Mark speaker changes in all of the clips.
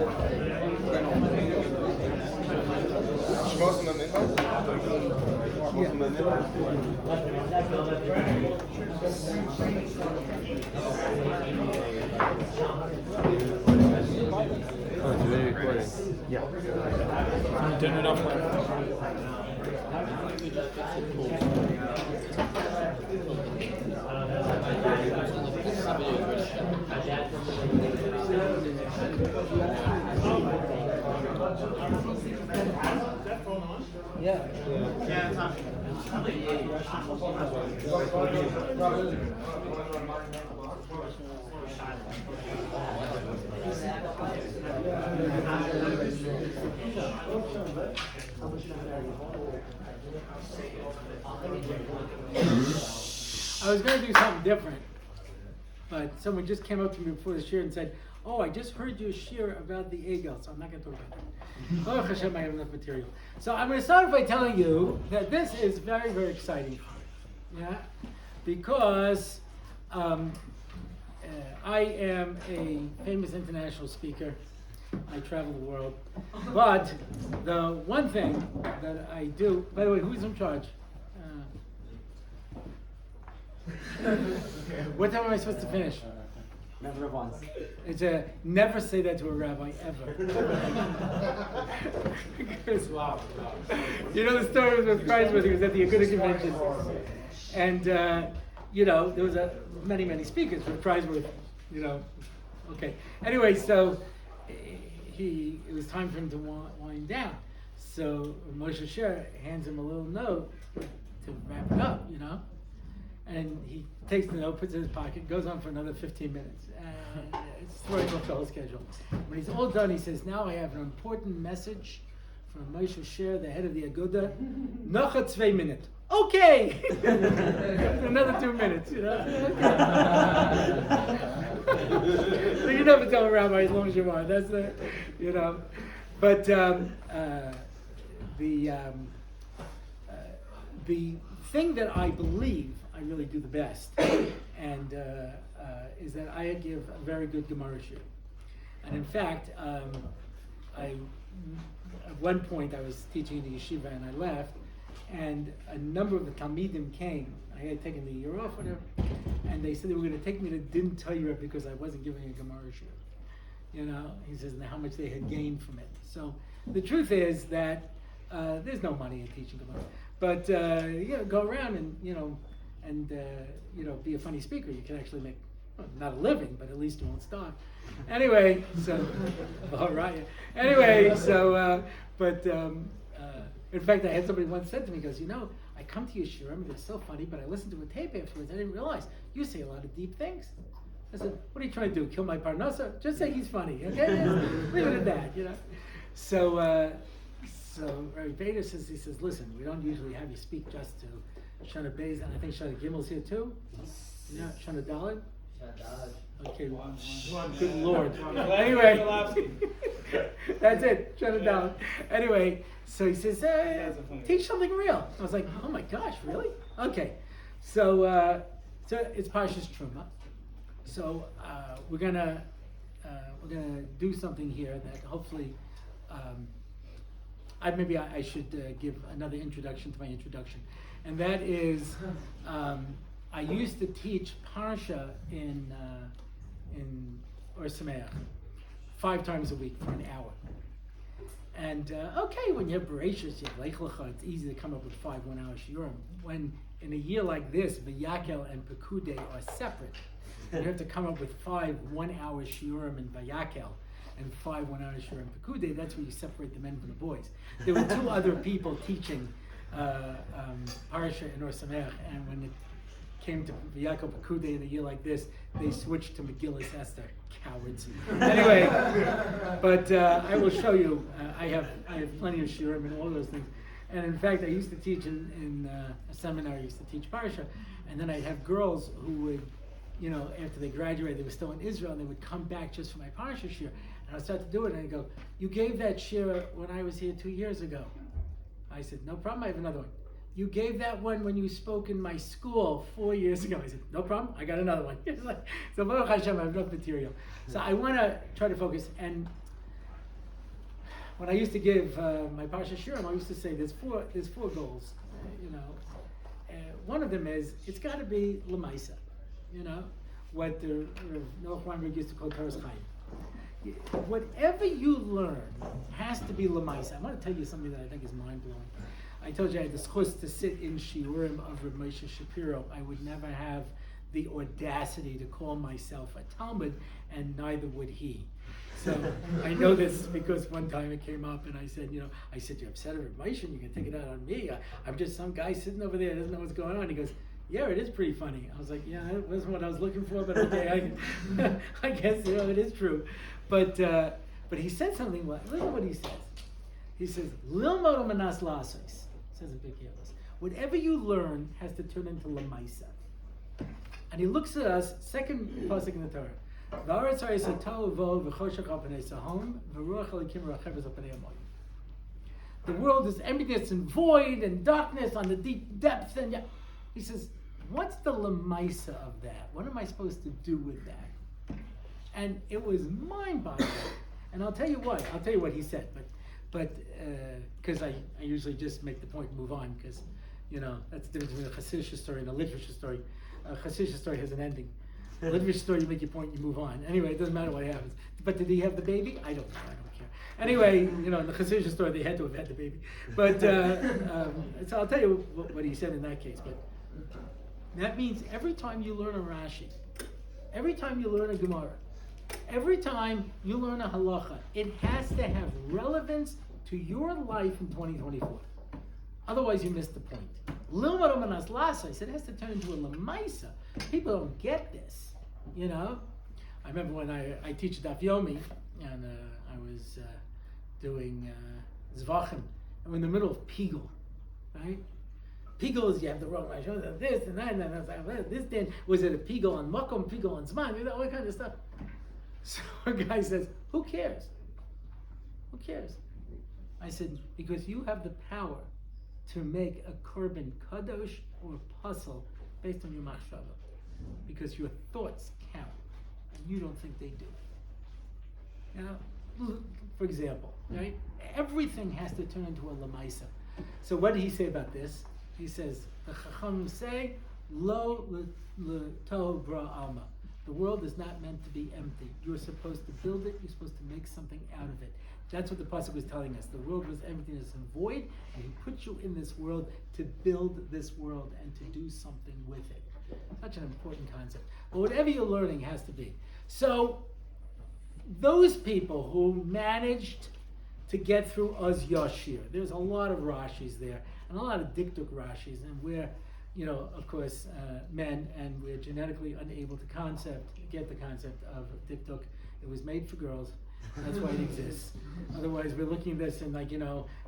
Speaker 1: Oh, it's really recording.
Speaker 2: Yeah.
Speaker 3: Turn it off.
Speaker 2: Yeah.
Speaker 4: I was going to do something different, but someone just came up to me before the shiur and said, "Oh, I just heard your shiur about the egel," so I'm not going to talk about that. Baruch Hashem, I have enough material. So I'm going to start by telling you that this is very, very exciting, yeah, because I am a famous international speaker. I travel the world, but the one thing that I do. By the way, who's in charge? What time am I supposed to finish?
Speaker 2: Never once.
Speaker 4: It's never say that to a rabbi ever. Because, you know the story with Kreisman, he was at the Aguda convention, and there was many speakers with Kreisman, okay. Anyway, so it was time for him to wind down. So Moshe Shiur hands him a little note to wrap it up, And he takes the note, puts it in his pocket, goes on for another 15 minutes. It's throwing off the whole schedule. When he's all done, he says, "Now I have an important message from Moshe Shiur, the head of the Aguda. Noch 2 minutes." Okay! Another 2 minutes, So you never tell a rabbi as long as you want. That's the, But the thing that I believe I really do the best, and is that I give a very good Gemara shiur. And in fact, at one point I was teaching in the yeshiva and I left, and a number of the Talmidim came. I had taken the year off, whatever, and they said they were going to take me to Din Torah because I wasn't giving a Gemara shiur. He says, and how much they had gained from it. So the truth is that there's no money in teaching Gemara, but go around and be a funny speaker. You can actually make not a living, but at least you won't starve. Anyway, so all right. Anyway, so in fact, I had somebody once said to me, goes, I come to your shiur, they're so funny, but I listened to a tape afterwards. I didn't realize you say a lot of deep things. I said, what are you trying to do? Kill my parnasa? Just say he's funny, okay? Leave it at that, So Rabbi Bader says, listen, we don't usually have you speak just to Shana Beis, and I think Shana Gimel's here too. Yeah, Shana Daled. Okay, good Lord. Anyway, that's it, Shana Daled. Anyway, so he says, teach something real. I was like, oh my gosh, really? Okay, so it's Parshas Truma. So we're gonna do something here that hopefully. Maybe I should give another introduction to my introduction, and that is I used to teach Parsha in Orlofsky 5 times a week for an hour. And when you have Bereshis, you have Lech Lecha, it's easy to come up with 5 1-hour shiurim. When in a year like this, Vayakel and Pekudei are separate, you have to come up with 5 1-hour shiurim in Vayakel and 5 1-hour shiurim in Pekudei. That's where you separate the men from the boys. There were 2 other people teaching Parsha in Orlofsky, and when it came to Yaakov Pekudei in a year like this, they switched to Megillas Esther. Cowards. Anyway, but I will show you. I have plenty of shiurim and all those things. And in fact, I used to teach in a seminar. I used to teach Parsha, and then I'd have girls who would, after they graduated, they were still in Israel, and they would come back just for my Parsha shiur. And I'd start to do it, and I'd go, "You gave that shiur when I was here 2 years ago." I said, "No problem. I have another one." "You gave that one when you spoke in my school 4 years ago." I said, "No problem, I got another one." It's like, so Baruch Hashem, I have enough material. So I want to try to focus, and when I used to give my Parsha Shiurim, I used to say there's four goals. One of them is it's got to be Lamaisa. What the Noach Weinberg used to call Torah's Chaim. Whatever you learn has to be Lamaisa. I want to tell you something that I think is mind blowing. I told you I had the chus to sit in Shiurim of Rabbi Moshe Shapiro. I would never have the audacity to call myself a Talmud, and neither would he. So I know this because one time it came up, and I said, you're upset at Rabbi Moshe, and you can take it out on me. I'm just some guy sitting over there, doesn't know what's going on. He goes, yeah, it is pretty funny. I was like, yeah, that wasn't what I was looking for, but okay, I guess it is true. But he said something. Look at what he says. He says, "Lilmod manas lasos." Says in Big Yellows. Whatever you learn has to turn into lamaisa. And he looks at us. Second pasuk in the Torah. The world is emptiness and void and darkness on the deep depths. And he says, what's the lamaisa of that? What am I supposed to do with that? And it was mind-boggling. And I'll tell you what. I'll tell you what he said. But because I usually just make the point and move on, because that's the difference between a Hasidic story and a literature story. A Hasidic story has an ending. A literature story, you make your point, you move on. Anyway, it doesn't matter what happens. But did he have the baby? I don't know. I don't care. Anyway, in the Hasidic story, they had to have had the baby. But so I'll tell you what he said in that case. But that means every time you learn a Rashi, every time you learn a Gemara, every time you learn a halacha, it has to have relevance to your life in 2024. Otherwise, you miss the point. Lilmad manas lasos, it has to turn into a lamaisa. People don't get this, I remember when I teach Daf Yomi, and I was doing Zvachim, and we're in the middle of Pigul, right? Pigul is you have the wrong this and that, and I was like, this then was it a Pigul on Makom, Pigul on Zman, all that kind of stuff. So a guy says, who cares? Who cares? I said, because you have the power to make a korban kadosh or puzzle based on your Machshava. Because your thoughts count, and you don't think they do. For example, right? Everything has to turn into a lamaisa. So what did he say about this? He says, the Chacham say, lo l'tohu bra alma. The world is not meant to be empty. You're supposed to build it. You're supposed to make something out of it. That's what the pasuk was telling us. The world was emptiness and void, and he put you in this world to build this world and to do something with it. Such an important concept. But whatever you're learning has to be. So, those people who managed to get through Uz Yashir, there's a lot of Rashis there, and a lot of Dikduk Rashis, and we're, of course, men, and we're genetically unable to get the concept of Dikduk. It was made for girls. That's why it exists. Otherwise, we're looking at this and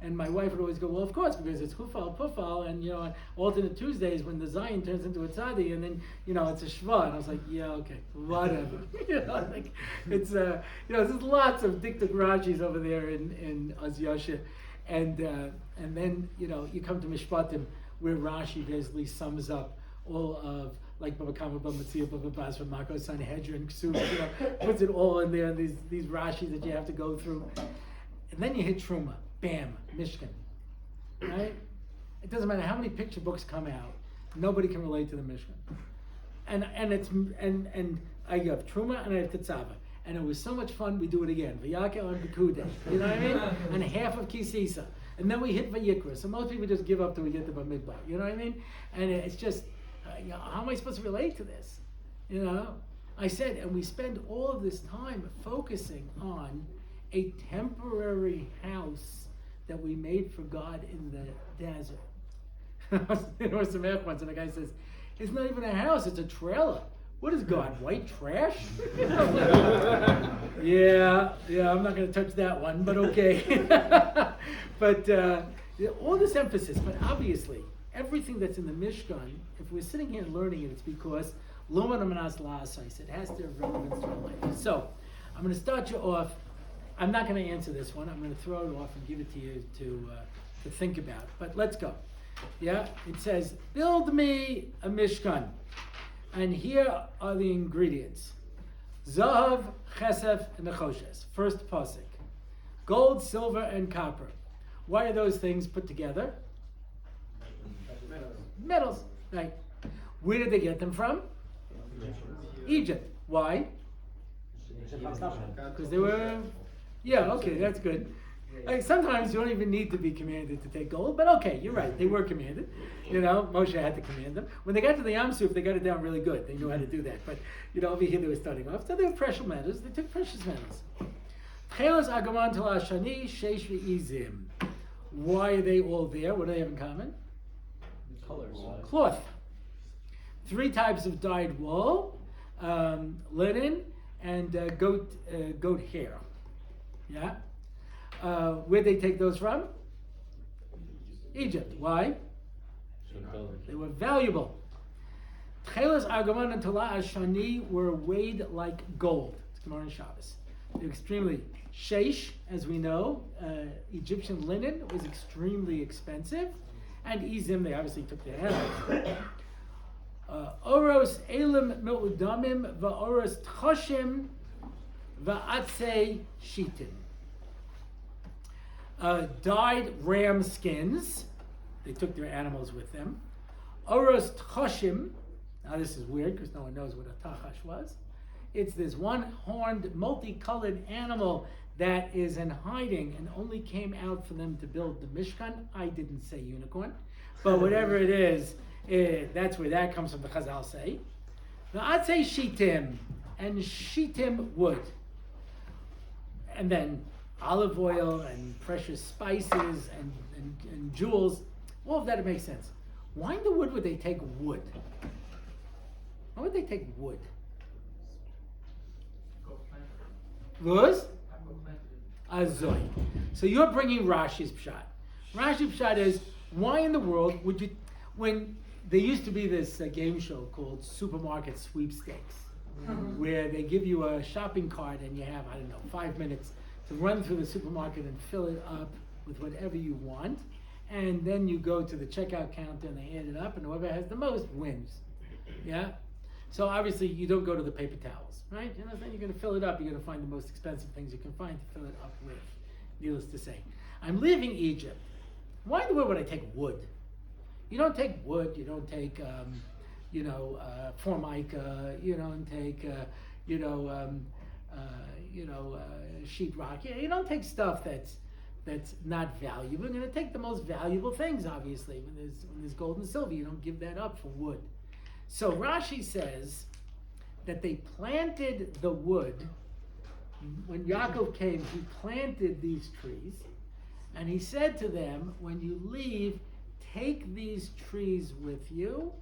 Speaker 4: and my wife would always go, well, of course, because it's Hufal, Pufal, and on alternate Tuesdays when the Zion turns into a Tzadi, and then, it's a Shva. And I was like, yeah, okay, whatever. It's, there's lots of Dikduk Rashis over there in Uz Yashir. And then, you come to Mishpatim, where Rashi basically sums up all of, like Baba Kama, Baba Matzia, Baba Basra, Mako, Sanhedrin, Ksub, puts it all in there, these Rashis that you have to go through. And then you hit Truma, bam, Mishkan, right? It doesn't matter how many picture books come out, nobody can relate to the Mishkan. And I have Truma and I have Tetzava. And it was so much fun, we do it again. V'yakel and Bekude, you know what I mean? And half of Kisisa. And then we hit Vayikra. So most people just give up till we get to Bamidbar, you know what I mean? And it's just, how am I supposed to relate to this? I said, and we spend all of this time focusing on a temporary house that we made for God in the desert. I was in some once, and the guy says, it's not even a house, it's a trailer. What is God, white trash? Yeah, I'm not going to touch that one, but okay. But all this emphasis, but obviously, everything that's in the Mishkan, if we're sitting here and learning it, it's because Lomad Amanas La'asais, it has to have relevance to our life. So, I'm going to start you off. I'm not going to answer this one. I'm going to throw it off and give it to you to think about. But let's go. Yeah, it says, build me a Mishkan. And here are the ingredients. Zahav, Chesef, and Nechoshes. First pasuk. gold, silver, and copper. Why are those things put together? Metals, right? Where did they get them from? Egypt. Why? Because they were, yeah, okay, that's good. Like, sometimes you don't even need to be commanded to take gold, but okay, you're right, they were commanded. Moshe had to command them. When they got to the Yam Suf, they got it down really good. They knew how to do that. But, over here they were starting off. So they were precious metals. They took precious metals. Why are they all there? What do they have in common?
Speaker 3: Colors.
Speaker 4: Cloth. 3 types of dyed wool, linen, and goat hair. Yeah? Where'd they take those from? Egypt. Why? They were valuable. Tchelas Argaman and Tala Ashani were weighed like gold. It's Gemara and Shabbos. They're extremely sheish, as we know. Egyptian linen was extremely expensive. And Izim, they obviously took their hands. Oros elim me'udamim va'oros tchoshim va'atzei shitim. Dyed ram skins. They took their animals with them. Oros tchoshim. Now this is weird because no one knows what a tachash was. It's this one-horned, multicolored animal that is in hiding and only came out for them to build the Mishkan. I didn't say unicorn, but whatever it is, that's where that comes from, the Chazal say. Now I'd say shitim, and shitim wood. And then olive oil and precious spices and jewels, all of that makes sense. Why in the wood would they take wood? Why would they take wood? Luz? Azoy. So you're bringing Rashi's pshat. Rashi's pshat is, why in the world would you, when there used to be this game show called Supermarket Sweepstakes, where they give you a shopping cart and you have, 5 minutes to run through the supermarket and fill it up with whatever you want, and then you go to the checkout counter and they add it up, and whoever has the most wins. Yeah? So obviously you don't go to the paper towels, right? You're going to fill it up. You're going to find the most expensive things you can find to fill it up with. Needless to say, I'm leaving Egypt. Why in the world would I take wood? You don't take wood. You don't take, formica. You don't take, sheetrock. You don't take stuff that's not valuable. You're going to take the most valuable things, obviously. When there's gold and silver, you don't give that up for wood. So Rashi says that they planted the wood. When Yaakov came, he planted these trees, and he said to them, when you leave, take these trees with you,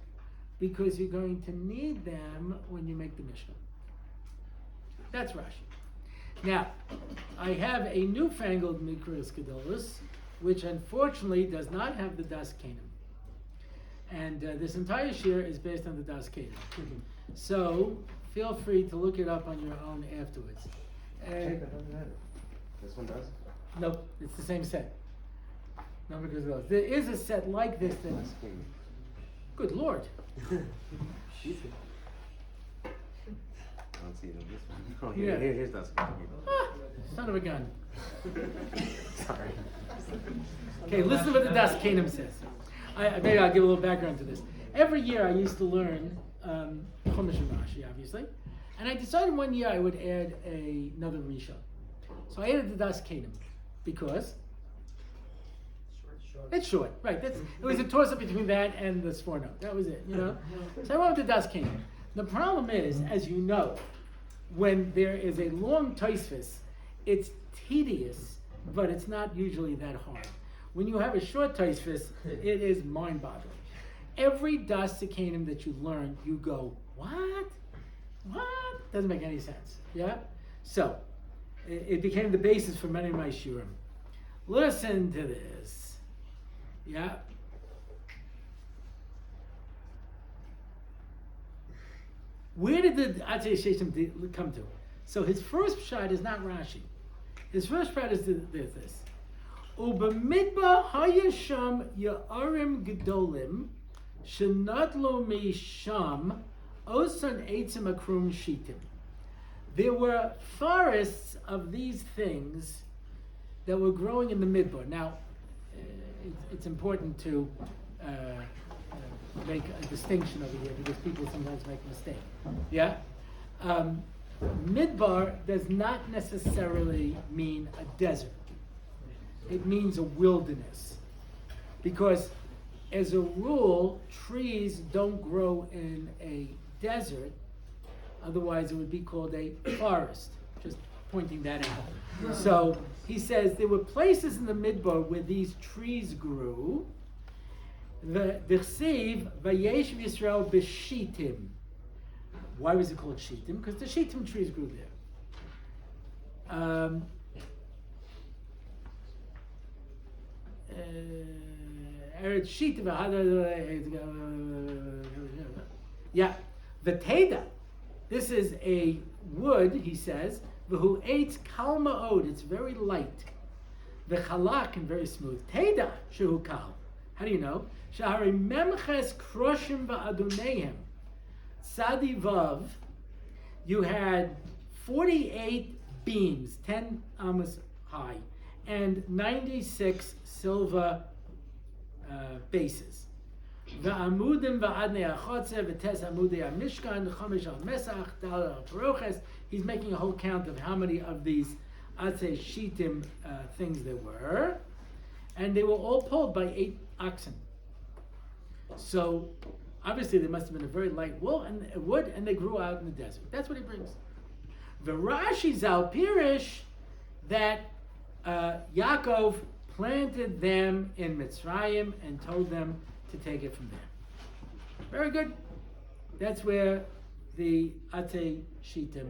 Speaker 4: because you're going to need them when you make the Mishnah. That's Rashi. Now, I have a newfangled Mikras Gedolos, which unfortunately does not have the Das Kanim. And this entire shiur is based on the Das Kanim. So, feel free to look it up on your own afterwards.
Speaker 1: This one does?
Speaker 4: Nope, it's the same set. No Mikras Gedolos. There is a set like this that... Good Lord.
Speaker 1: I don't see it in this one. Oh,
Speaker 4: Yeah.
Speaker 1: Here's Das Kanim.
Speaker 4: Son of a gun.
Speaker 1: Sorry.
Speaker 4: Okay, listen to what the Das Kanim says. Maybe I'll give a little background to this. Every year I used to learn Chumash and Rashi, obviously. And I decided one year I would add another Rishon. So I added the Das Kanim because it's short, right? It was a toss-up between that and the Sforno. That was it, So I went with the Das Kanim. The problem is, as you know, when there is a long Tosfos, it's tedious, but it's not usually that hard. When you have a short Tosfos, it is mind-boggling. Every Das Kanim that you learn, you go, what? Doesn't make any sense. Yeah? So, it became the basis for many of my shiurim. Listen to this. Yeah? Where did the Atzei Sheshim come to? So his first shot is not Rashi. His first shot is this. Ubamidba hayasham ya'arim gedolim shenatlo misham osan eitzim akrum shitim. There were forests of these things that were growing in the midbar. Now, it's important to make a distinction over here because people sometimes make a mistake. Yeah? Midbar does not necessarily mean a desert. It means a wilderness. Because as a rule, trees don't grow in a desert, otherwise it would be called a forest. Just pointing that out. So he says there were places in the midbar where these trees grew. The Dichsiv Vayeshev Yisrael b'Shitim. Why was it called Shitim? Because the Shitim trees grew there. Yeah, the Teda. This is a wood, he says. V'hu eitz kal ma'od. It's very light. V'chalak and very smooth. Teda shehu kal. How do you know? Shahari memches kroshim va'adoneim. Sadi vav. You had 48 beams, 10 amas high, and 96 silver bases. Va'amudim va'adnei achotze v'tes amudei amishkan v'chomish al mesach dal al paroches. He's making a whole count of how many of these atzei shitim things there were, and they were all pulled by 8 oxen. So obviously there must have been a very light wood, and they grew out in the desert. That's what he brings. The Rashi Zal Pirish that Yaakov planted them in Mitzrayim and told them to take it from there. Very good. That's where the Atei Shitim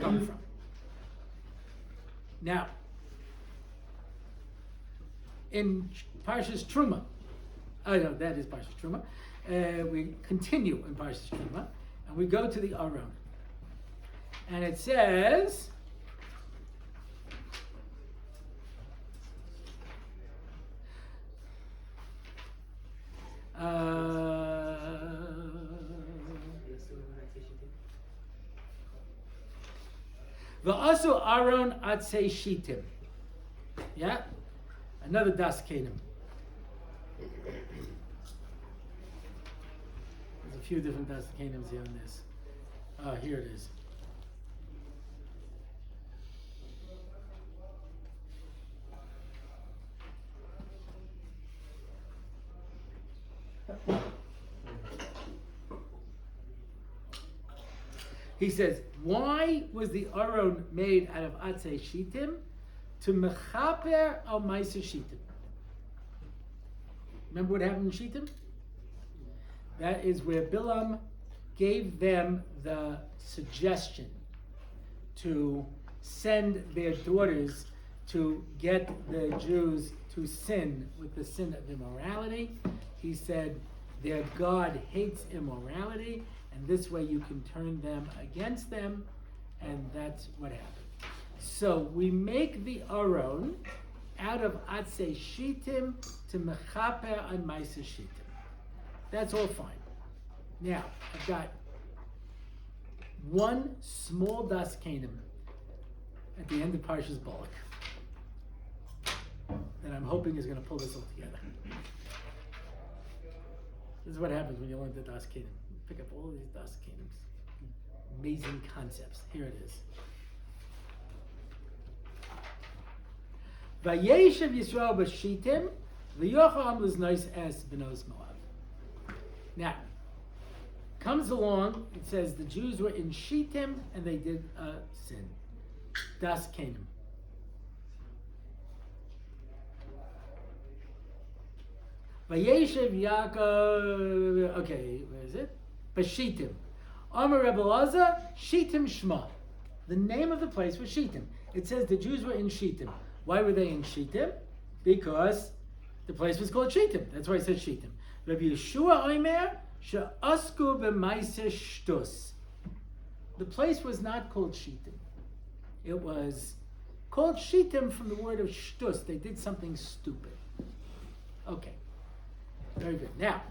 Speaker 4: come from. Now, in Parshas Truma, no, that is Parshas Truma. We continue in Parshas Truma, and we go to the Aron. And it says, V'asu Aron atzei shitim. Yeah? Another das kenim. There's a few different das kenims here on this. Here it is. He says, why was the Aron made out of Atzei Shitim? To mechaper al Ma'aser Shitim. Remember what happened in Shitim? That is where Bilam gave them the suggestion to send their daughters to get the Jews to sin with the sin of immorality. He said, their God hates immorality, and this way you can turn them against them, and that's what happened. So we make the Aron out of Atzei Shitim to Mechaper and Ma'aser Shitim. That's all fine. Now, I've got one small das kenim at the end of Parshas Balak that I'm hoping is going to pull this all together. This is what happens when you learn the das kenim. Pick up all these das kenims. Amazing concepts. Here it is. Vayeshev Yisrael b'Shitim v'yocham l'znos es b'nos Moab. Now, comes along, it says the Jews were in Shittim and they did a sin. Das kenim. Vayeshev Yaakov, okay, where is it? B'Shittim. Amar Rebbe Elazar, Shittim Shema. The name of the place was Shittim. It says the Jews were in Shittim. Why were they in Shittim? Because the place was called Shittim. That's why it says Shittim. Rabbi Yeshua Omer, She'asku b'Ma'aser Shtus. The place was not called Shittim. It was called Shittim from the word of Shtus. They did something stupid. Okay. Very good. Now,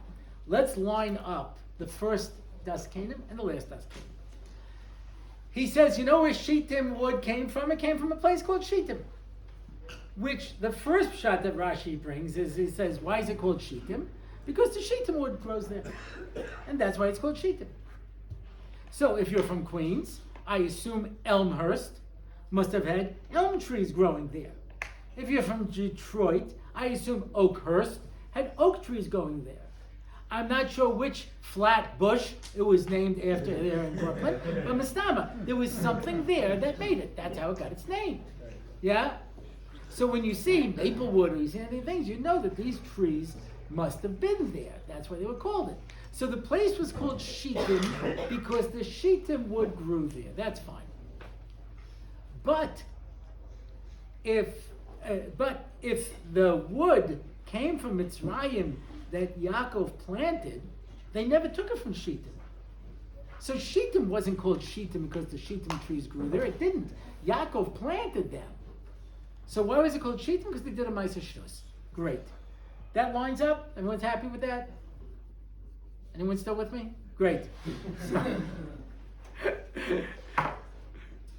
Speaker 4: let's line up the first das kenim and the last das kenim. He says, you know where Shittim wood came from? It came from a place called Shittim. Which the first shot that Rashi brings is, he says, why is it called Shittim? Because the Shittim wood grows there. And that's why it's called Shittim. So if you're from Queens, I assume Elmhurst must have had elm trees growing there. If you're from Detroit, I assume Oakhurst had oak trees growing there. I'm not sure which flat bush it was named after there in Brooklyn, but Mastama, there was something there that made it. That's how it got its name. Yeah? So when you see Maplewood or you see any things, you know that these trees must have been there. That's why they were called it. So the place was called Shittim because the Shittim wood grew there. That's fine. But if the wood came from Mitzrayim that Yaakov planted, they never took it from Shittim. So Shittim wasn't called Shittim because the Shittim trees grew there. It didn't. Yaakov planted them. So why was it called Shittim? Because they did a Ma'aser Shtus. Great. That lines up? Everyone's happy with that? Anyone still with me? Great.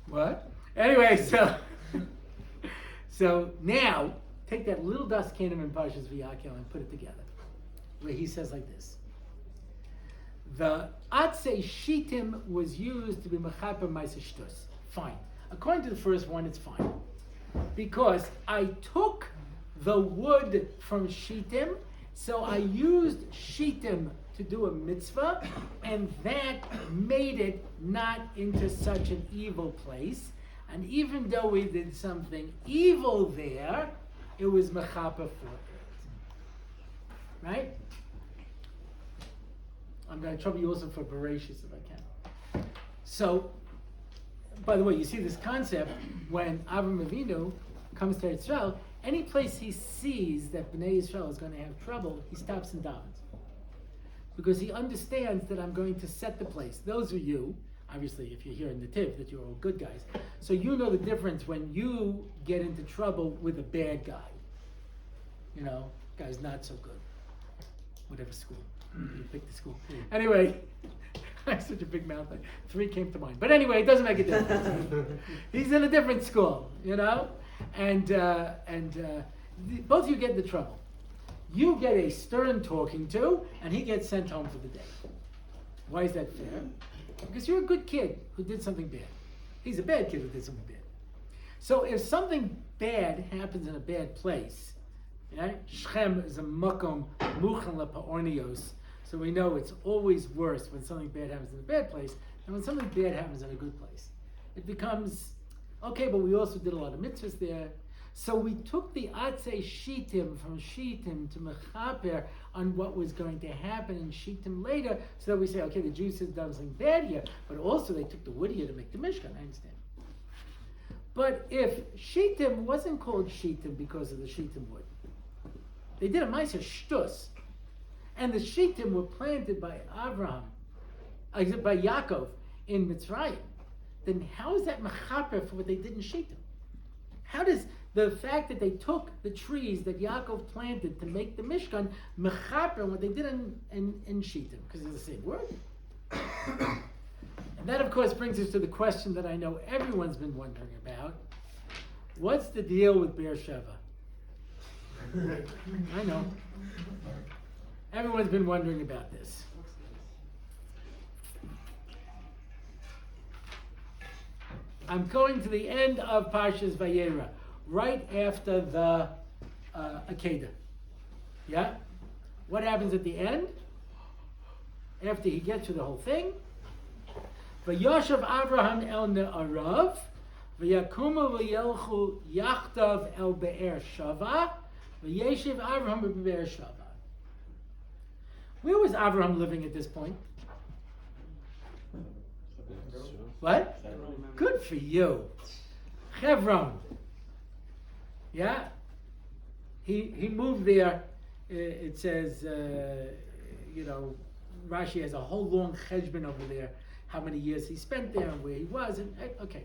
Speaker 4: What? Anyway, so now take that little dust cannon in Parshas V'Yakel and put it together. Where he says like this. The Atzei Shittim was used to be Mechaper Ma'aser Shtus. Fine. According to the first one, it's fine. Because I took the wood from Shittim, so I used Shittim to do a mitzvah, and that made it not into such an evil place. And even though we did something evil there, it was mechaper for it. Right? I'm going to trouble you also for Bereshis if I can. So, by the way, you see this concept when Avram Avinu comes to Israel, any place he sees that Bnei Israel is going to have trouble, he stops and davens. Because he understands that I'm going to set the place. Those are you, obviously, if you're here in the Tiv, that you're all good guys. So you know the difference when you get into trouble with a bad guy. You know, guy's not so good. Whatever school. You pick the school. Anyway, I have such a big mouth. 3 came to mind. But anyway, it doesn't make a difference. He's in a different school, you know? And both of you get into trouble. You get a stern talking to, and he gets sent home for the day. Why is that fair? Because you're a good kid who did something bad. He's a bad kid who did something bad. So if something bad happens in a bad place, right? Shechem is a makom muchen lepaornios. So we know it's always worse when something bad happens in a bad place than when something bad happens in a good place. It becomes, okay, but we also did a lot of mitzvahs there. So we took the Atzei Shittim from Shittim to Mechaper on what was going to happen in Shittim later, so that we say, okay, the Jews have done something bad here, but also they took the wood here to make the Mishkan, I understand. But if Shittim wasn't called Shittim because of the Shittim wood, they did a Ma'aser Shtus, and the Shittim were planted by by Yaakov in Mitzrayim, then how is that Mechaper for what they did in Shittim? How does the fact that they took the trees that Yaakov planted to make the Mishkan mechaper what they did in Shittim? Because it's the same word. And that, of course, brings us to the question that I know everyone's been wondering about. What's the deal with Beersheba? I know. Everyone's been wondering about this. I'm going to the end of Parshas Vayera, right after the Akedah. Yeah? What happens at the end? After he gets through the whole thing. Vayoshav Avraham el Ne'arav, Vayakumu v'yelchu yachtav el Be'er Shava, Vayeshiv Avraham be'er Shava. Where was Avraham living at this point? What? Good for you. Hebron. Yeah? He moved there. It says, Rashi has a whole long cheshbon over there, how many years he spent there and where he was. And okay.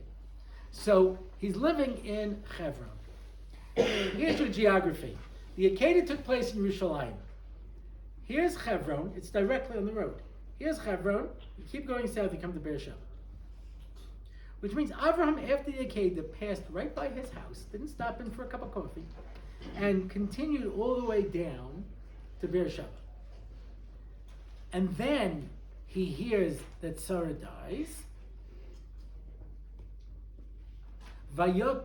Speaker 4: So he's living in Hebron. Here's your geography. The Akedah took place in Yerushalayim. Here's Hebron. It's directly on the road. Here's Hebron. You keep going south, you come to Beersheba. which means Abraham, after the Akedah, passed right by his house, didn't stop in for a cup of coffee, and continued all the way down to Beersheba. And then he hears that Sarah dies. Vayovo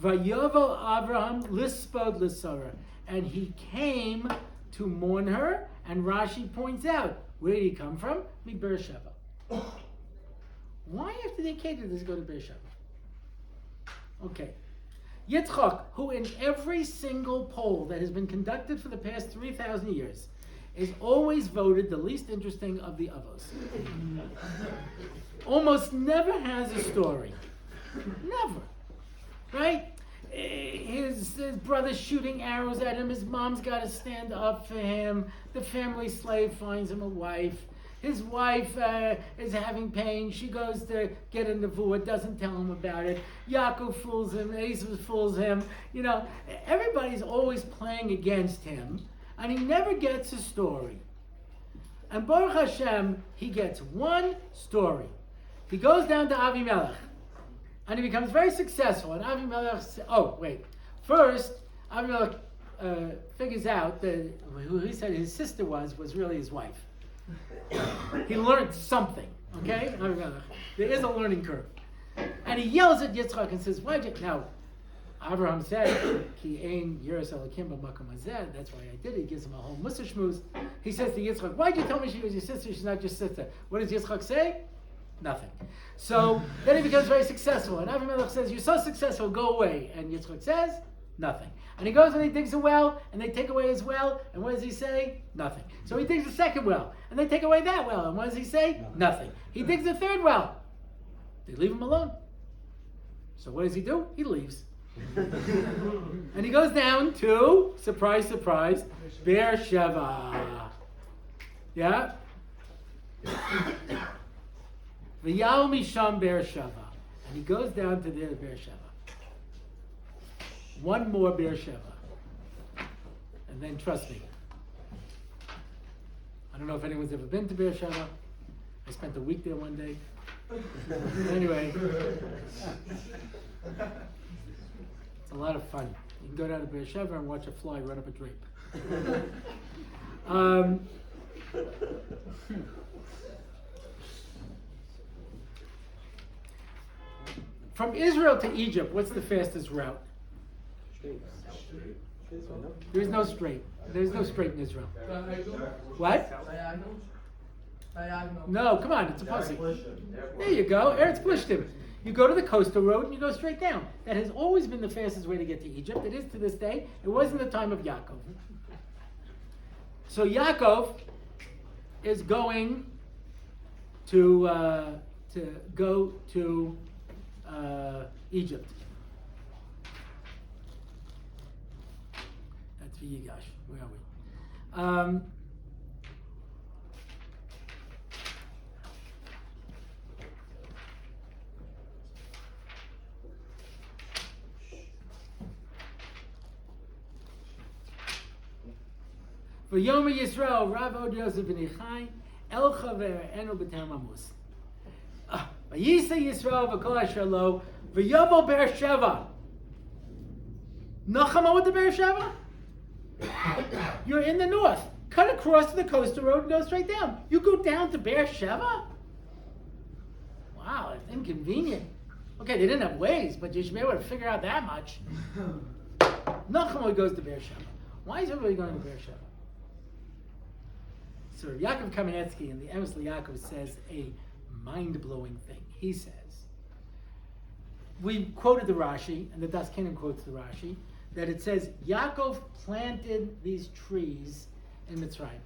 Speaker 4: Abraham lispod l'Sarah, and he came to mourn her. And Rashi points out, where did he come from? Beersheba. Why after the Akedah does he go to Beersheba? Okay. Yitzchak, who in every single poll that has been conducted for the past 3,000 years is always voted the least interesting of the Avos. Almost never has a story. Never. Right? His brother's shooting arrows at him. His mom's got to stand up for him. The family slave finds him a wife. His wife is having pain. She goes to get a nevuah, doesn't tell him about it. Yaakov fools him. Esau fools him. You know, everybody's always playing against him, and he never gets a story. And Baruch Hashem, he gets one story. He goes down to Avimelech, and he becomes very successful. And Avimelech, first Avimelech figures out that who he said his sister was really his wife. He learned something, okay? There is a learning curve. And he yells at Yitzchak and says, why'd you... Now, Abraham said, Ki ein yiras Elokim b'makom hazeh. That's why I did it. He gives him a whole mussar shmooze. He says to Yitzchak, why'd you tell me she was your sister? She's not your sister. What does Yitzchak say? Nothing. So then he becomes very successful. And Avimelech says, you're so successful, go away. And Yitzchak says, nothing. And he goes and he digs a well, and they take away his well, and what does he say? Nothing. So he digs a second well, and they take away that well, and what does he say? Nothing. He digs a third well. They leave him alone. So what does he do? He leaves. And he goes down to, surprise, surprise, Beersheba. Yeah? V'yal misham Beersheba. And he goes down to there, Beersheba. One more Beersheba. And then trust me. I don't know if anyone's ever been to Beersheba. I spent a week there one day. Anyway. It's a lot of fun. You can go down to Beersheba and watch a fly run up a drape. From Israel to Egypt, what's the fastest route? There's no straight. There's no straight in Israel. What? No, come on, it's a pussy. There you go, Eretz Plishtim. You go to the coastal road and you go straight down. That has always been the fastest way to get to Egypt. It is to this day. It was in the time of Yaakov. So Yaakov is going to go to Egypt. That's V'yigash. Where are we? For Yom Yisrael, Rav Od Yosef ben Ichai, El Chaver Enu B'Tem Amos. V'yisa Yisrael v'kol asher lo, v'yovo Beersheva. Nachama with the Beersheva? You're in the north. Cut across the coastal road and go straight down. You go down to Beersheba? Wow, it's inconvenient. Okay, they didn't have ways, but you should be able to figure out that much. Nachama goes to Beersheba. Why is everybody going to Beersheba? So Yaakov Kamenetsky in the Emes Yaakov says a mind-blowing thing. He says, we quoted the Rashi, and the Das Kenim quotes the Rashi, that it says Yaakov planted these trees in Mitzrayim.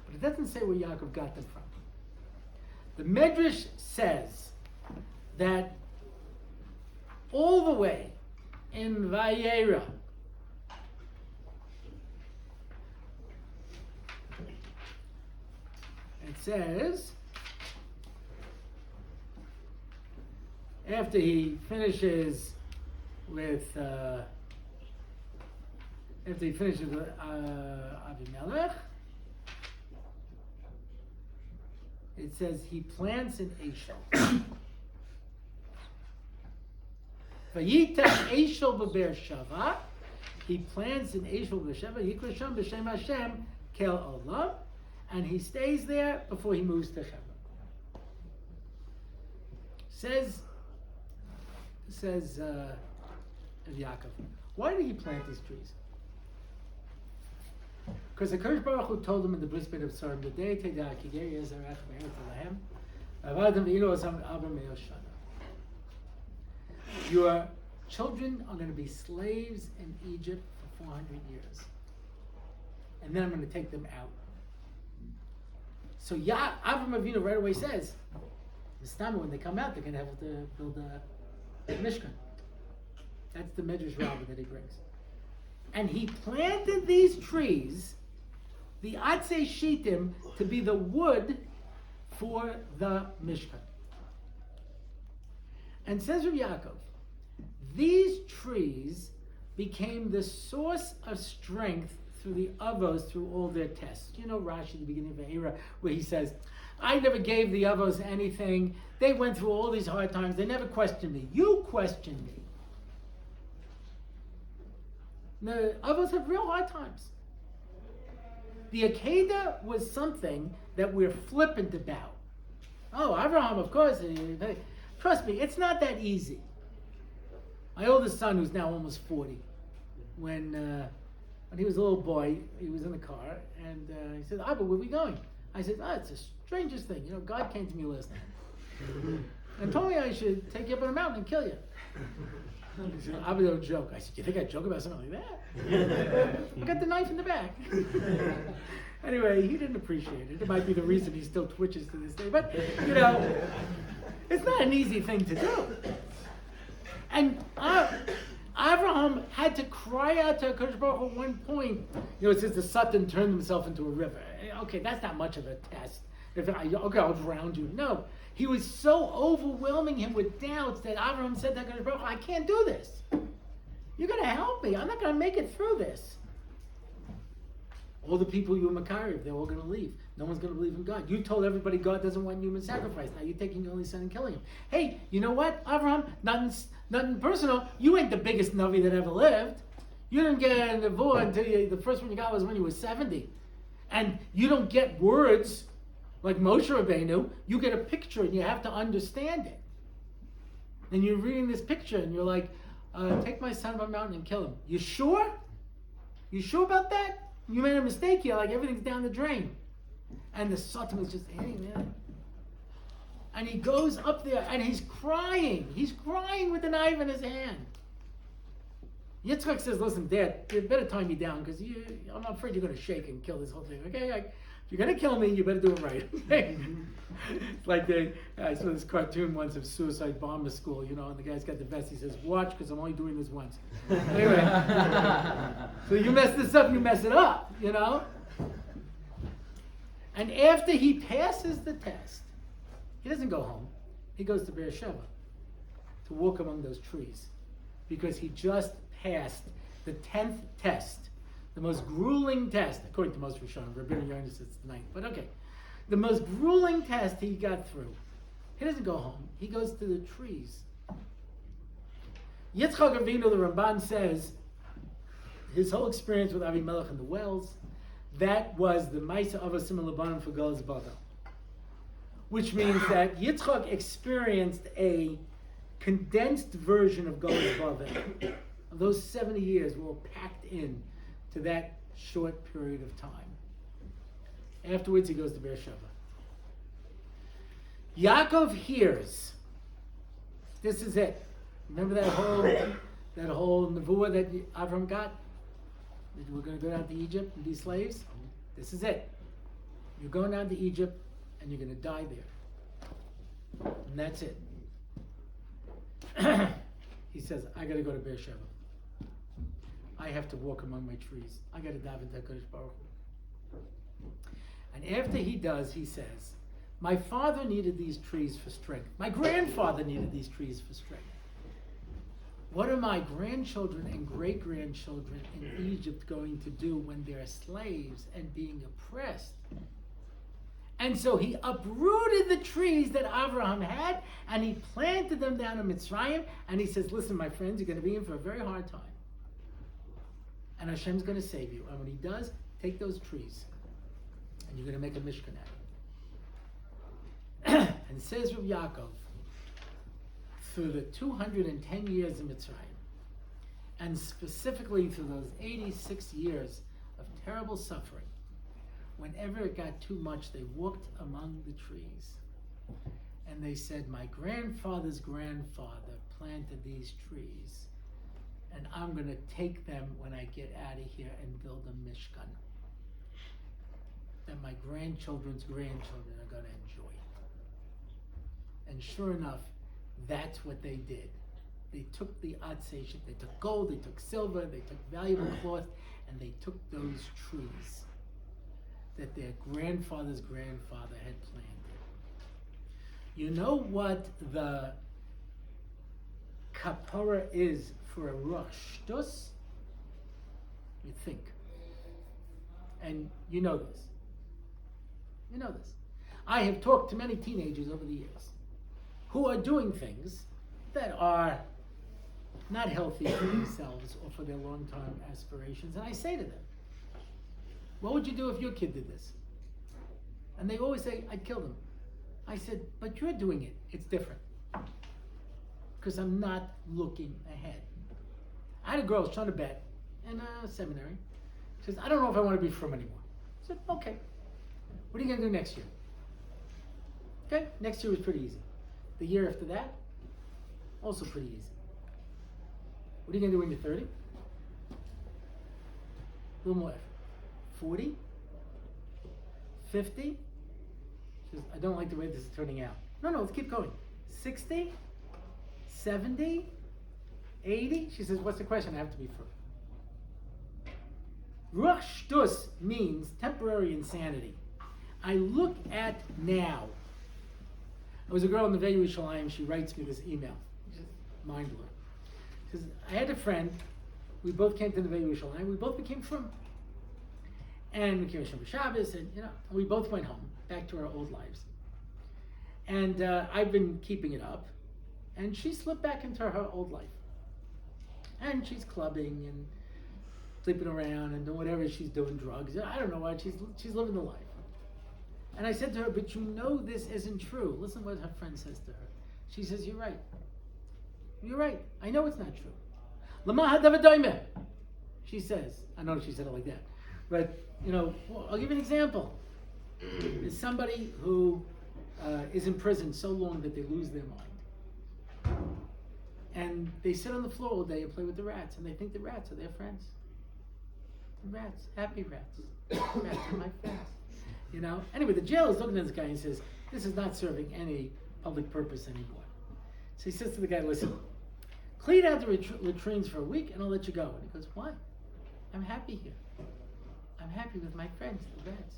Speaker 4: But it doesn't say where Yaakov got them from. The Medrash says that all the way in Vayera, it says, after he finishes with Avimelech, It says he plants in Eshel. Vayita Eshel b'Beer Shava. He plants in Eshel b'Beer Shava. Yikra Sham b'Shem Hashem kel olam, and he stays there before he moves to Hebron. Says Yaakov, why did he plant these trees? Because the Kodesh Baruch Hu told him in the bris beit of Sarim, the day Teda Kigeri Ezerach Me'eret Lahem, Avadim V'Ilo Osam Abba Me'el Shana. Your children are going to be slaves in Egypt for 400 years. And then I'm going to take them out. So Avram Avinu right away says, Mistama, when they come out, they're going to have to build a Mishkan. That's the Medrash Rabbah that he brings. And he planted these trees, the Atzei Shittim, to be the wood for the Mishkan. And says Rabbi Yaakov, these trees became the source of strength through the Avos, through all their tests. You know Rashi, the beginning of the era, where he says, I never gave the Avos anything. They went through all these hard times. They never questioned me. You questioned me. The Avos have real hard times. The Akedah was something that we're flippant about. Oh, Abraham, of course. Trust me, it's not that easy. My oldest son, who's now almost 40, when he was a little boy, he was in the car, and he said, Abba, where are we going? I said, it's the strangest thing. You know, God came to me last night and told me I should take you up on a mountain and kill you. He said, Abba, don't joke. I said, you think I'd joke about something like that? I got the knife in the back. Anyway, he didn't appreciate it. It might be the reason he still twitches to this day. But, you know, it's not an easy thing to do. And Abraham had to cry out to HaKadosh Baruch Hu at one point. You know, it says the Satan turned himself into a river. Okay, that's not much of a test. Okay, I'll drown you. No. He was so overwhelming him with doubts that Abraham said to HaKadosh Baruch Hu, I can't do this. You're going to help me. I'm not going to make it through this. All the people you were Makariv, they're all going to leave. No one's going to believe in God. You told everybody God doesn't want human sacrifice. Now you're taking your only son and killing him. Hey, you know what, Abraham? Nothing personal. You ain't the biggest Navi that ever lived. You didn't get a Nevuah until the first one you got was when you were 70. And you don't get words like Moshe Rabbeinu. You get a picture and you have to understand it. And you're reading this picture and you're like, take my son up a mountain and kill him. You sure? You sure about that? You made a mistake here, like everything's down the drain. And the Satan was just hitting there. And he goes up there and he's crying. He's crying with a knife in his hand. Yitzchak says, listen, Dad, you better tie me down because I'm afraid you're going to shake and kill this whole thing. Okay, if you're going to kill me, you better do it right. Okay? It's like I saw this cartoon once of suicide bomber school, you know, and the guy's got the vest. He says, watch, because I'm only doing this once. Anyway, so you mess this up, you mess it up, you know? And after he passes the test, he doesn't go home. He goes to Beersheba to walk among those trees because he just passed the 10th test, the most grueling test, according to most Rishonim. Rabbi Yonis, it's the 9th, but okay. The most grueling test he got through. He doesn't go home. He goes to the trees. Yitzchak Avinu, the Ramban says, his whole experience with Avimelech and the wells, that was the Maisa of a Simon Labanim for Galaz Bavel. Which means that Yitzchak experienced a condensed version of Galaz Bavel. Those 70 years were all packed in to that short period of time. Afterwards, he goes to Beersheba. Yaakov hears. This is it. Remember that whole nevuah that Avram got? That we're going to go down to Egypt and be slaves? This is it. You're going down to Egypt and you're going to die there. And that's it. He says, I got to go to Beersheba. I have to walk among my trees. I got to dive into HaKadosh Baruch Hu. And after he does, he says, my father needed these trees for strength. My grandfather needed these trees for strength. What are my grandchildren and great-grandchildren in Egypt going to do when they're slaves and being oppressed? And so he uprooted the trees that Abraham had, and he planted them down in Mitzrayim, and he says, listen, my friends, you're going to be in for a very hard time. And Hashem's going to save you. And when he does, take those trees, and you're going to make a Mishkan out of it. And says Rabbi Yaakov, through the 210 years in Mitzrayim, and specifically through those 86 years of terrible suffering, whenever it got too much, they walked among the trees. And they said, my grandfather's grandfather planted these trees, and I'm going to take them when I get out of here and build a Mishkan that my grandchildren's grandchildren are going to enjoy. And sure enough, that's what they did. They took the Atzei, they took gold, they took silver, they took valuable cloth, and they took those trees that their grandfather's grandfather had planted. You know what the kapara is for a ruach shtus? You think. And you know this. You know this. I have talked to many teenagers over the years who are doing things that are not healthy for themselves or for their long-term aspirations. And I say to them, what would you do if your kid did this? And they always say, I'd kill them. I said, but you're doing it. It's different. Because I'm not looking ahead. I had a girl, Shana, in a seminary. She says, I don't know if I want to be frum anymore. I said, okay. What are you going to do next year? Okay, next year was pretty easy. The year after that, also pretty easy. What are you going to do when you're 30? A little more effort. 40? 50? She says, I don't like the way this is turning out. No, let's keep going. 60? 70? 80? She says, what's the question? I have to be firm. Ruach shtus means temporary insanity. I look at now. There was a girl in the Vei Yerushalayim, she writes me this email. Just mind-blowing. She says, I had a friend, we both came to the Vei Yerushalayim, we both became frum. And we came to Shabbos, and we both went home, back to our old lives. And I've been keeping it up, and she slipped back into her old life. And she's clubbing and sleeping around and doing whatever she's doing, drugs. I don't know what, she's living the life. And I said to her, but you know this isn't true. Listen what her friend says to her. She says, you're right. You're right. I know it's not true. Lama hadav. She says, I know she said it like that. But, I'll give you an example. There's somebody who is in prison so long that they lose their mind. And they sit on the floor all day and play with the rats, and they think the rats are their friends. The rats, happy rats. Rats are my friends. Anyway, the jail is looking at this guy and says, this is not serving any public purpose anymore. So he says to the guy, listen, clean out the latrines for a week and I'll let you go. And he goes, why? I'm happy here. I'm happy with my friends, the rats.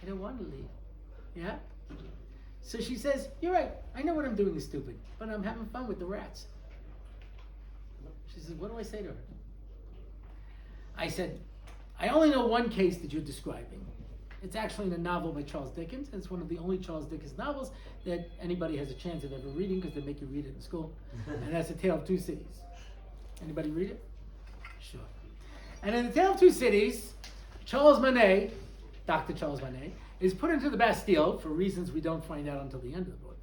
Speaker 4: I don't want to leave. Yeah? So she says, you're right. I know what I'm doing is stupid, but I'm having fun with the rats. She says, what do I say to her? I said, I only know one case that you're describing. It's actually in a novel by Charles Dickens. It's one of the only Charles Dickens novels that anybody has a chance of ever reading because they make you read it in school. And that's A Tale of Two Cities. Anybody read it? Sure. And in The Tale of Two Cities, Charles Manet, Dr. Charles Manet, is put into the Bastille for reasons we don't find out until the end of the book.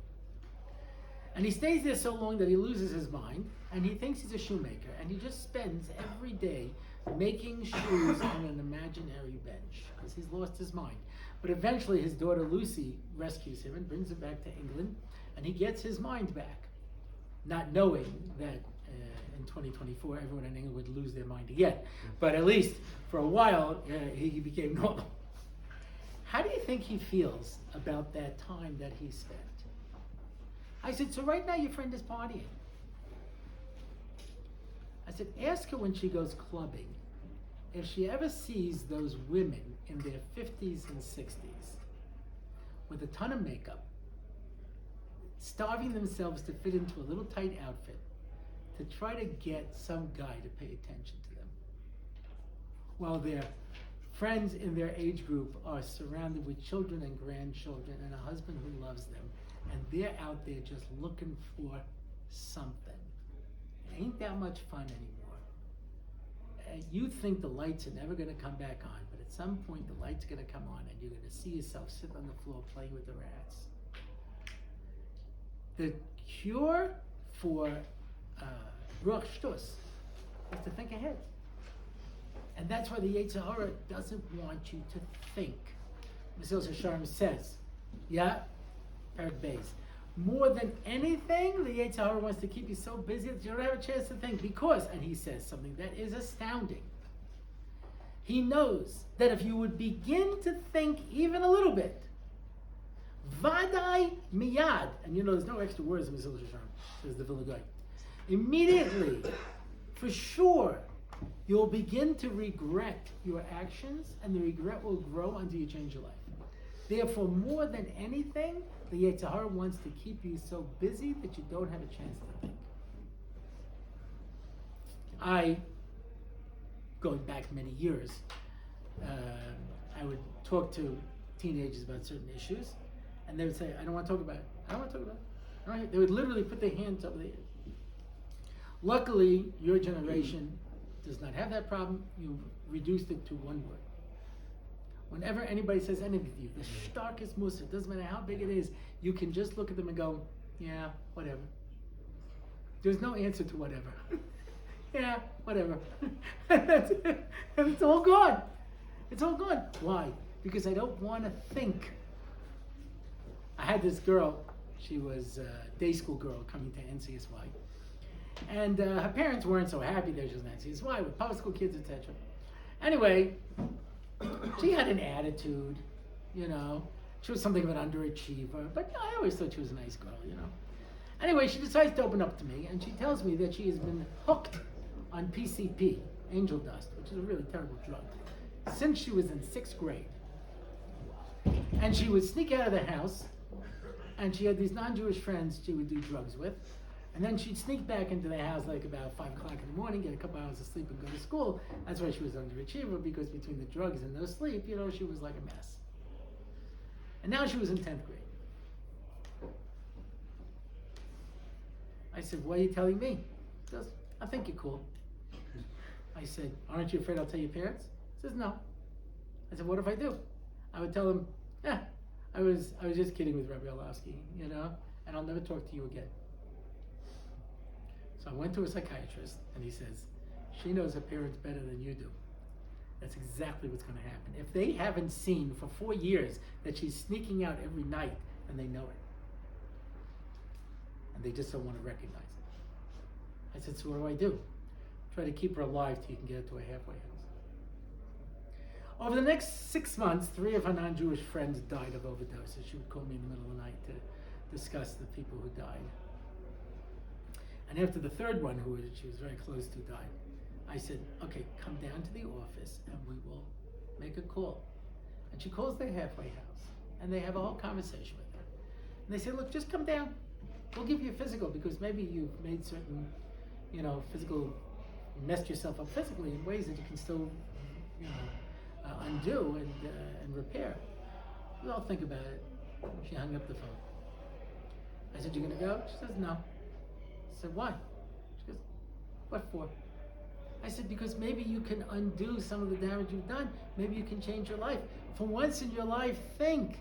Speaker 4: And he stays there so long that he loses his mind, and he thinks he's a shoemaker, and he just spends every day making shoes on an imaginary bench because he's lost his mind. But eventually his daughter Lucy rescues him and brings him back to England, and he gets his mind back, not knowing that in 2024 everyone in England would lose their mind again. But at least for a while he became normal. How do you think he feels about that time that he spent? I said, so right now your friend is partying. I said, ask her when she goes clubbing if she ever sees those women in their 50s and 60s with a ton of makeup, starving themselves to fit into a little tight outfit to try to get some guy to pay attention to them, while their friends in their age group are surrounded with children and grandchildren and a husband who loves them, and they're out there just looking for something. It ain't that much fun anymore. You think the lights are never going to come back on, but at some point the light's going to come on and you're going to see yourself sit on the floor playing with the rats. The cure for ruach shtus is to think ahead. And that's why the Yetzer Hara doesn't want you to think. Mesilas Yesharim says, Perak Beis, more than anything, the Yetzer Hara wants to keep you so busy that you don't have a chance to think. Because, and he says something that is astounding, he knows that if you would begin to think even a little bit, Vadai miyad, and there's no extra words in Mesilas Yesharim, says the Vilna Gaon. Immediately, for sure, you'll begin to regret your actions, and the regret will grow until you change your life. Therefore, more than anything, the Yetzer Hara wants to keep you so busy that you don't have a chance to think. Going back many years, I would talk to teenagers about certain issues, and they would say, I don't want to talk about it. I don't want to talk about it. They would literally put their hands over their ears. Luckily, your generation does not have that problem. You've reduced it to one word. Whenever anybody says anything to you, the starkest musa, it doesn't matter how big it is, you can just look at them and go, yeah, whatever. There's no answer to whatever. Yeah, whatever. And it's all gone. It's all gone. Why? Because I don't want to think. I had this girl, she was a day school girl coming to NCSY. And her parents weren't so happy that she was an NCSY with public school kids, etc. Anyway, she had an attitude, She was something of an underachiever, but I always thought she was a nice girl, Anyway, she decides to open up to me, and she tells me that she has been hooked on PCP, angel dust, which is a really terrible drug, since she was in 6th grade. And she would sneak out of the house, and she had these non-Jewish friends she would do drugs with. And then she'd sneak back into the house like about 5 o'clock in the morning, get a couple hours of sleep and go to school. That's why she was underachiever, because between the drugs and no sleep, she was like a mess. And now she was in 10th grade. I said, why are you telling me? She goes, I think you're cool. I said, aren't you afraid I'll tell your parents? She says, no. I said, what if I do? I would tell them, I was just kidding with Rabbi Orlofsky, and I'll never talk to you again. So I went to a psychiatrist, and he says, she knows her parents better than you do. That's exactly what's going to happen. If they haven't seen for 4 years that she's sneaking out every night, then they know it. And they just don't want to recognize it. I said, so what do I do? Try to keep her alive till you can get her to a halfway house. Over the next 6 months, 3 of her non-Jewish friends died of overdoses. She would call me in the middle of the night to discuss the people who died. And after the third one, who she was very close to, died, I said, okay, come down to the office and we will make a call. And she calls their halfway house, and they have a whole conversation with her. And they say, look, just come down. We'll give you a physical, because maybe you've made certain, physical, messed yourself up physically in ways that you can still, undo and repair. We'll all think about it. She hung up the phone. I said, you're going to go? She says, no. I said, why? She goes, what for? I said, because maybe you can undo some of the damage you've done. Maybe you can change your life. For once in your life, think.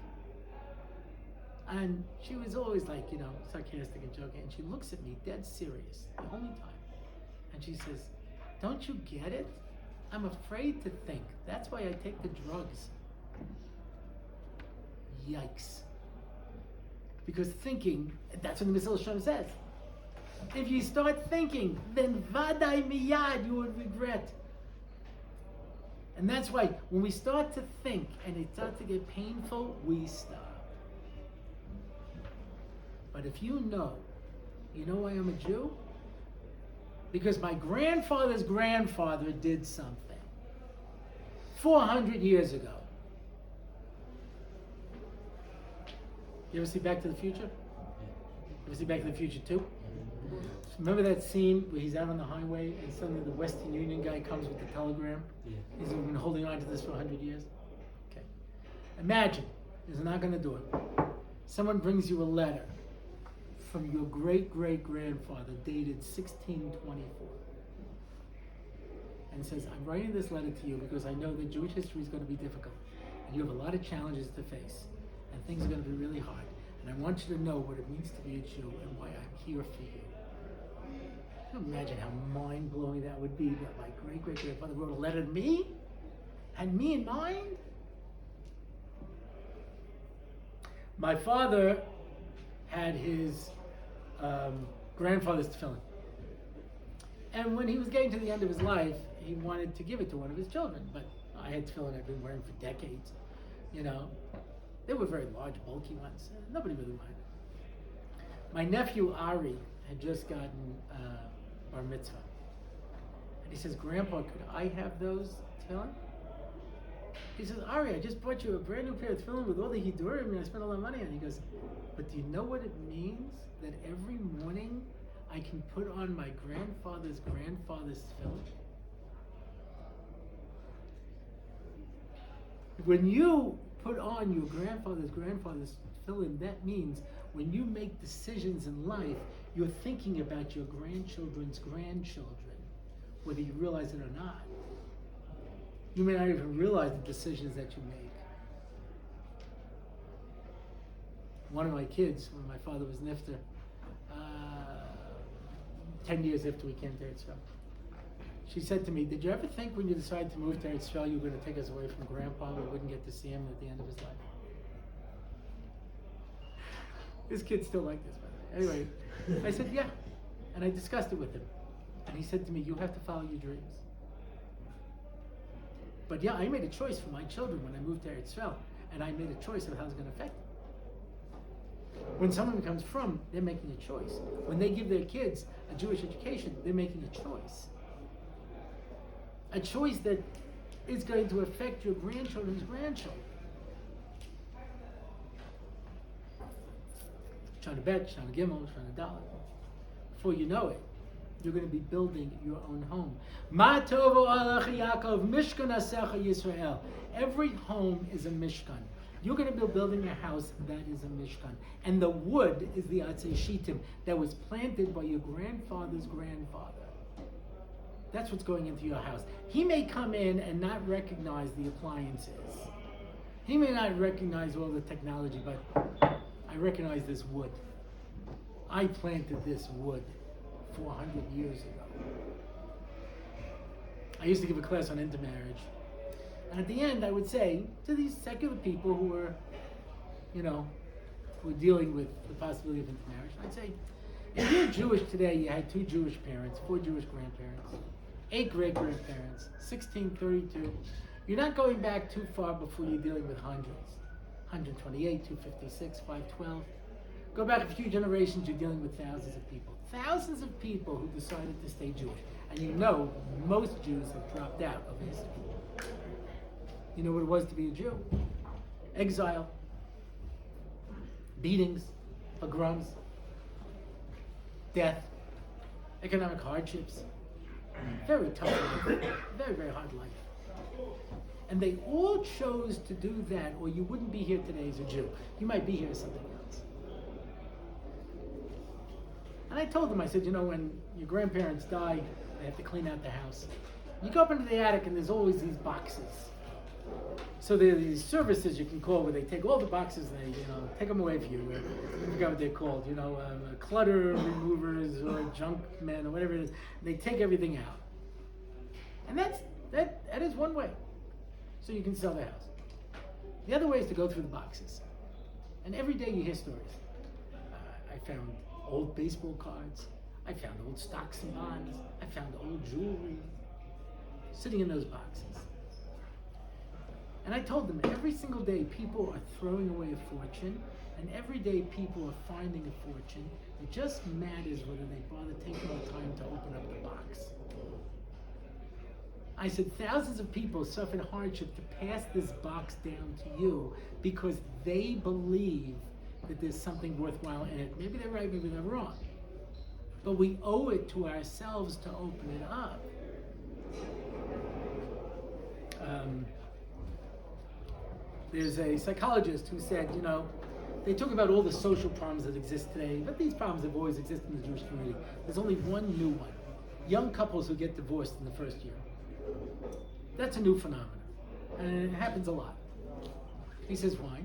Speaker 4: And she was always like, sarcastic and joking. And she looks at me dead serious the only time. And she says, don't you get it? I'm afraid to think. That's why I take the drugs. Yikes. Because thinking, that's what the Mesilas Yesharim says. If you start thinking, then vadai miyad, you would regret. And that's why when we start to think and it starts to get painful, we stop. But if you know why I'm a Jew? Because my grandfather's grandfather did something 400 years ago. You ever see Back to the Future? You ever see Back to the Future 2? Remember that scene where he's out on the highway and suddenly the Western Union guy comes with the telegram?
Speaker 1: Yeah.
Speaker 4: He's been holding on to this for 100 years. Okay. Imagine, he's not going to do it. Someone brings you a letter from your great-great-grandfather dated 1624 and says, I'm writing this letter to you because I know that Jewish history is going to be difficult and you have a lot of challenges to face and things are going to be really hard. And I want you to know what it means to be a Jew and why I'm here for you. Can you imagine how mind-blowing that would be that my great-great-grandfather wrote a letter to me? Had me in mind? My father had his grandfather's tefillin. And when he was getting to the end of his life, he wanted to give it to one of his children. But I had tefillin I've been wearing for decades. You know, they were very large, bulky ones. Nobody really wanted it. My nephew Ari had just gotten bar mitzvah. And he says, Grandpa, could I have those tefillin? He says, Ari, I just bought you a brand new pair of tefillin with all the hidurim and I spent a lot of money on it. He goes, but do you know what it means? That every morning I can put on my grandfather's tefillin? When you put on your grandfather's tefillin, that means when you make decisions in life, you're thinking about your grandchildren's grandchildren, whether you realize it or not. You may not even realize the decisions that you make. One of my kids, when my father was nifter, 10 years after we came to Eretz Yisrael, she said to me, did you ever think when you decided to move to Eretz Yisrael you were going to take us away from Grandpa, we wouldn't get to see him at the end of his life? This kid's still like this, by the way. Anyway, I said, yeah. And I discussed it with him. And he said to me, you have to follow your dreams. But yeah, I made a choice for my children when I moved to Eretz Yisrael, and I made a choice of how it's going to affect them. When someone becomes from, they're making a choice. When they give their kids a Jewish education, they're making a choice. A choice that is going to affect your grandchildren's grandchildren. Shana Bet, Shana Gimel, Shana Dalet. Before you know it, you're going to be building your own home. Ma tovu alech Yaakov, Mishkan asecha Yisrael. Every home is a Mishkan. You're going to be building a house that is a Mishkan. And the wood is the Atzei Shitim that was planted by your grandfather's grandfather. That's what's going into your house. He may come in and not recognize the appliances. He may not recognize all the technology, but I recognize this wood. I planted this wood 400 years ago. I used to give a class on intermarriage. And at the end, I would say to these secular people who were, who were dealing with the possibility of intermarriage, I'd say, if you're Jewish today, you had 2 Jewish parents, 4 Jewish grandparents, 8 great-grandparents, 1632. You're not going back too far before you're dealing with hundreds. 128, 256, 512. Go back a few generations, you're dealing with thousands of people. Thousands of people who decided to stay Jewish. And most Jews have dropped out of history. You know what it was to be a Jew? Exile, beatings, pogroms, death, economic hardships. Very tough life, very, very hard life. And they all chose to do that, or you wouldn't be here today as a Jew. You might be here as something else. And I told them, I said, when your grandparents die, they have to clean out the house. You go up into the attic and there's always these boxes. So there are these services you can call where they take all the boxes and they, take them away for you. I forgot what they're called, clutter removers or junk men or whatever it is. They take everything out. And that is one way. So you can sell the house. The other way is to go through the boxes. And every day you hear stories. I found old baseball cards. I found old stocks and bonds. I found old jewelry sitting in those boxes. And I told them every single day people are throwing away a fortune, and every day people are finding a fortune. It just matters whether they bother taking the time to open up the box. I said thousands of people suffered hardship to pass this box down to you because they believe that there's something worthwhile in it. Maybe they're right, maybe they're wrong. but we owe it to ourselves to open it up. There's a psychologist who said, they talk about all the social problems that exist today, but these problems have always existed in the Jewish community. There's only one new one. Young couples who get divorced in the first year. That's a new phenomenon. And it happens a lot. He says, why?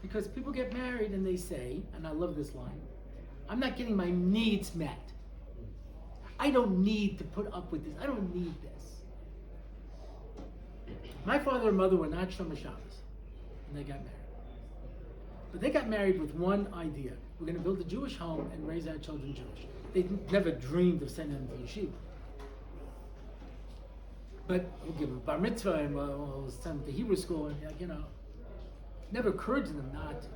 Speaker 4: Because people get married and they say, and I love this line, I'm not getting my needs met. I don't need to put up with this. I don't need this. My father and mother were not Machshavas, and they got married. But they got married with one idea. We're going to build a Jewish home and raise our children Jewish. They never dreamed of sending them to yeshiva. But we'll give them bar mitzvah and we'll send them to Hebrew school, and never occurred to them not to.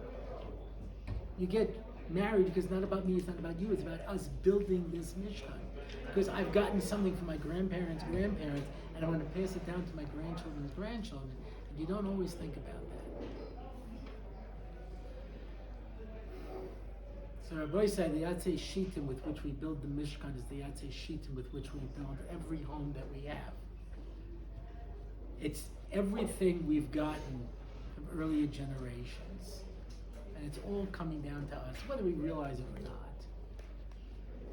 Speaker 4: You get married because it's not about me, it's not about you, it's about us building this Mishkan. Because I've gotten something from my grandparents, and I'm going to pass it down to my grandchildren's grandchildren. And you don't always think about that. So Rabbi said the Yatzei Shitim with which we build the Mishkan is the Yatzei Shitim with which we build every home that we have. It's everything we've gotten from earlier generations. And it's all coming down to us, whether we realize it or not.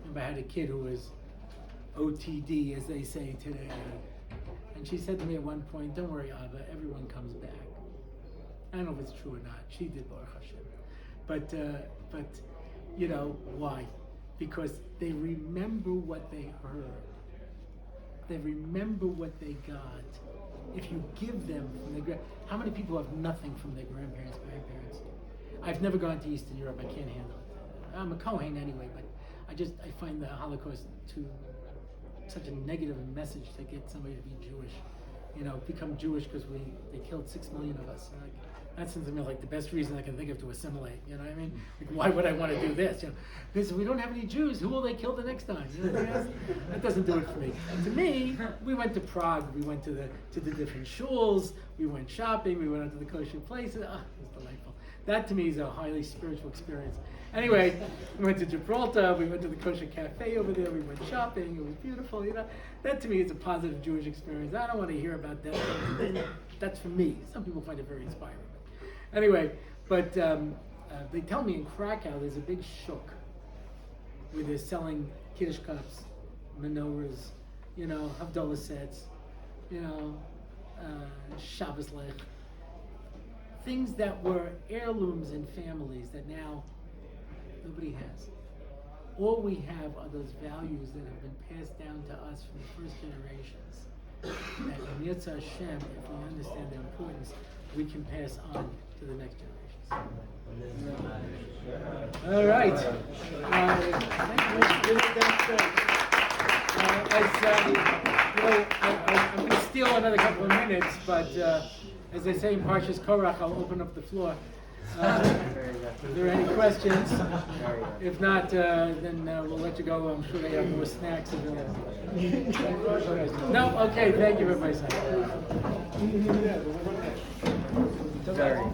Speaker 4: Remember, I had a kid who was OTD, as they say today. And she said to me at one point, don't worry, Abba, everyone comes back. I don't know if it's true or not. She did, Baruch Hashem. But why? Because they remember what they heard. They remember what they got. If you give them from their how many people have nothing from their grandparents? I've never gone to Eastern Europe. I can't handle it. I'm a Kohen anyway, but I find the Holocaust such a negative message to get somebody to be Jewish. Become Jewish because they killed 6 million of us. That seems to me like the best reason I can think of to assimilate. You know what I mean? Like, why would I want to do this? Because we don't have any Jews. Who will they kill the next time? That doesn't do it for me. And to me, we went to Prague. We went to the different shuls. We went shopping. We went out to the kosher places. It was delightful. That to me is a highly spiritual experience. Anyway, we went to Gibraltar. We went to the kosher cafe over there. We went shopping. It was beautiful. That to me is a positive Jewish experience. I don't want to hear about that. That's for me. Some people find it very inspiring. Anyway, but they tell me in Krakow there's a big shuk where they're selling Kiddush cups, menorahs, Havdalah sets, Shabbos lech, things that were heirlooms in families that now nobody has. All we have are those values that have been passed down to us from the first generations. That in Yitzhak Hashem, if we understand their importance, we can pass on to the next generations. All right. I'm going to steal another couple of minutes, but as they say in Parshas Korach, I'll open up the floor. Are there any questions? If not, then we'll let you go. I'm sure they have more snacks available. No? Okay, thank you, everybody.